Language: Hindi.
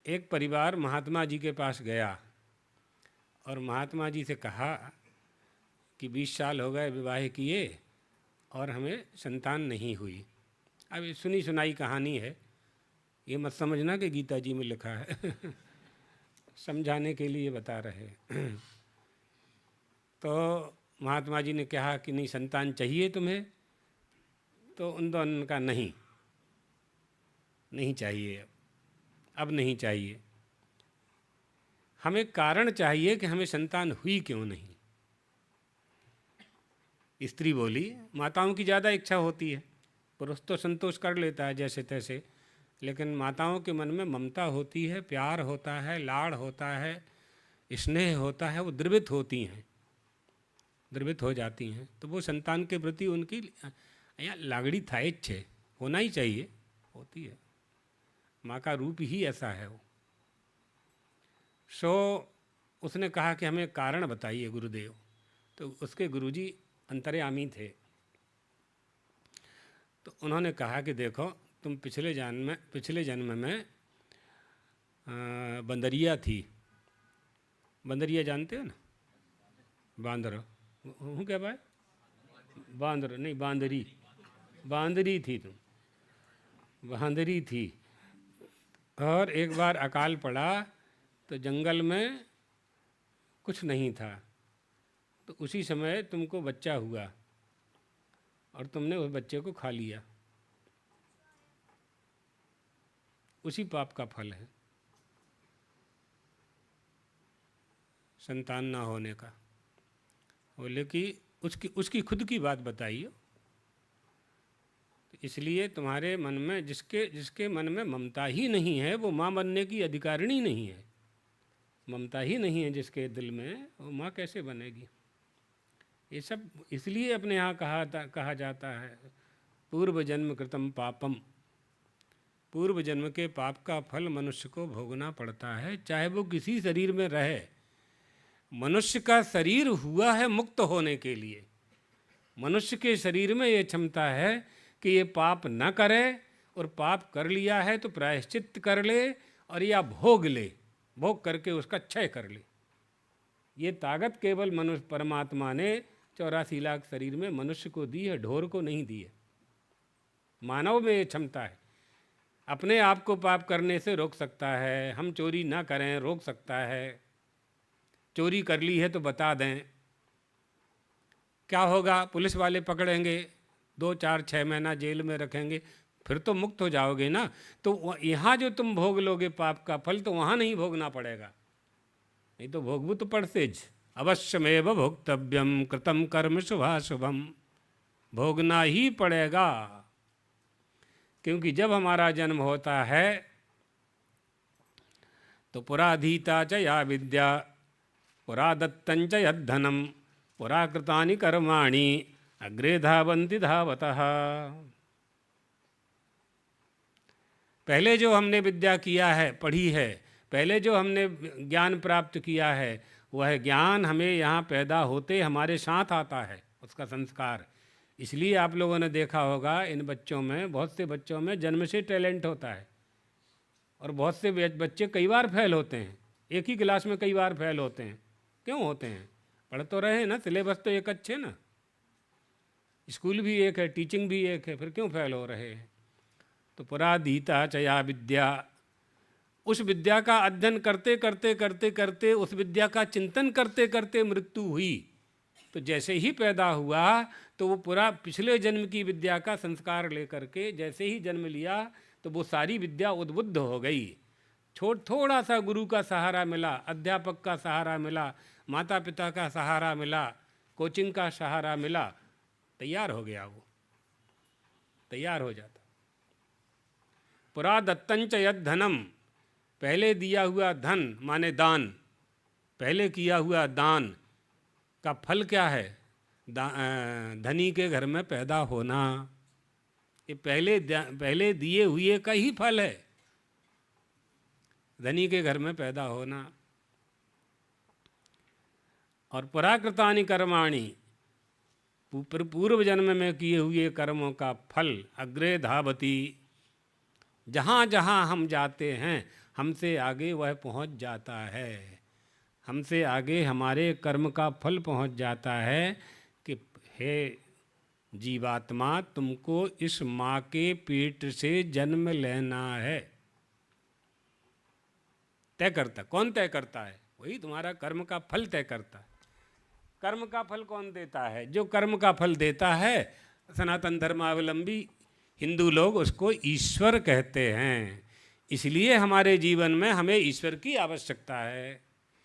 एक परिवार महात्मा जी के पास गया और महात्मा जी से कहा कि 20 साल हो गए विवाह किए और हमें संतान नहीं हुई। अब ये सुनी सुनाई कहानी है, ये मत समझना कि गीता जी में लिखा है समझाने के लिए बता रहे हैं। तो महात्मा जी ने कहा कि नहीं, संतान चाहिए तुम्हें? तो उन दोनों ने कहा नहीं, नहीं चाहिए, अब नहीं चाहिए। हमें कारण चाहिए कि हमें संतान हुई क्यों नहीं। स्त्री बोली, माताओं की ज़्यादा इच्छा होती है, पुरुष तो संतोष कर लेता है जैसे तैसे, लेकिन माताओं के मन में ममता होती है, प्यार होता है, लाड़ होता है, स्नेह होता है, वो द्रवित होती हैं, द्रवित हो जाती हैं। तो वो संतान के प्रति उनकी यहाँ लागड़ी था, इच्छा होना ही चाहिए, होती है। माँ का रूप ही ऐसा है वो। सो उसने कहा कि हमें कारण बताइए गुरुदेव। तो उसके गुरुजी अंतर्यामी थे। तो उन्होंने कहा कि देखो, तुम पिछले जन्म में बंदरिया थी। बंदरिया जानते हो ना? बांदर हूँ क्या भाई? बांदर नहीं, बांदरी, बांदरी थी तुम, बांदरी थी। और एक बार अकाल पड़ा तो जंगल में कुछ नहीं था, तो उसी समय तुमको बच्चा हुआ और तुमने उस बच्चे को खा लिया। उसी पाप का फल है संतान ना होने का। बोले कि उसकी खुद की बात बताइए। तो इसलिए तुम्हारे मन में जिसके मन में ममता ही नहीं है, वो माँ बनने की अधिकारिणी नहीं है। ममता ही नहीं है जिसके दिल में, वो माँ कैसे बनेगी? ये सब इसलिए अपने यहाँ कहा जाता है पूर्व जन्म कृतम पापम। पूर्व जन्म के पाप का फल मनुष्य को भोगना पड़ता है, चाहे वो किसी शरीर में रहे। मनुष्य का शरीर हुआ है मुक्त होने के लिए। मनुष्य के शरीर में ये क्षमता है कि ये पाप न करे, और पाप कर लिया है तो प्रायश्चित कर ले, और या भोग ले, भोग करके उसका क्षय कर ले। ये ताकत केवल मनुष्य परमात्मा ने 84 लाख शरीर में मनुष्य को दी है, ढोर को नहीं दी है। मानव में ये क्षमता है, अपने आप को पाप करने से रोक सकता है। हम चोरी ना करें, रोक सकता है। चोरी कर ली है तो बता दें, क्या होगा? पुलिस वाले पकड़ेंगे, 2, 4, 6 महीना जेल में रखेंगे, फिर तो मुक्त हो जाओगे ना। तो यहाँ जो तुम भोग लोगे पाप का फल, तो वहाँ नहीं भोगना पड़ेगा। नहीं तो भोगबू तो पड़सेज। अवश्यमेव भोक्तव्यम कृतम कर्म शुभाशुभम। भोगना ही पड़ेगा, क्योंकि जब हमारा जन्म होता है तो पुराधीता च या विद्या, पुरा दत्तं च यद्धनम, पुरा कृतानि कर्माणि अग्रे धावन्ति धावतः। पहले जो हमने विद्या किया है, पढ़ी है, पहले जो हमने ज्ञान प्राप्त किया है, वह ज्ञान हमें यहाँ पैदा होते हमारे साथ आता है, उसका संस्कार। इसलिए आप लोगों ने देखा होगा इन बच्चों में, बहुत से बच्चों में जन्म से टैलेंट होता है, और बहुत से बच्चे कई बार फेल होते हैं, एक ही क्लास में कई बार फेल होते हैं। क्यों होते हैं? पढ़ तो रहे हैं ना, सिलेबस तो एक अच्छे ना, स्कूल भी एक है, टीचिंग भी एक है, फिर क्यों फेल हो रहे हैं? तो पुराधीता चया विद्या, उस विद्या का अध्ययन करते करते करते करते, उस विद्या का चिंतन करते करते मृत्यु हुई। तो जैसे ही पैदा हुआ तो वो पूरा पिछले जन्म की विद्या का संस्कार लेकर के जैसे ही जन्म लिया, तो वो सारी विद्या उद्बुद्ध हो गई। थोड़ा सा गुरु का सहारा मिला, अध्यापक का सहारा मिला, माता पिता का सहारा मिला, कोचिंग का सहारा मिला, तैयार हो गया, वो तैयार हो जाता। पुरा दत्तंच यद धनम, पहले दिया हुआ धन माने दान, पहले किया हुआ दान का फल क्या है? धनी के घर में पैदा होना। ये पहले दिए हुए का ही फल है, धनी के घर में पैदा होना। और पराकृतानि कर्माणि, पूर्व जन्म में किए हुए कर्मों का फल अग्रे धावति, जहाँ जहाँ हम जाते हैं हमसे आगे वह पहुंच जाता है। हमसे आगे हमारे कर्म का फल पहुंच जाता है कि हे जीवात्मा, तुमको इस माँ के पेट से जन्म लेना है। तय करता कौन तय करता है? वही तुम्हारा कर्म का फल तय करता है। कर्म का फल कौन देता है? जो कर्म का फल देता है, सनातन धर्मावलंबी हिंदू लोग उसको ईश्वर कहते हैं। इसलिए हमारे जीवन में हमें ईश्वर की आवश्यकता है।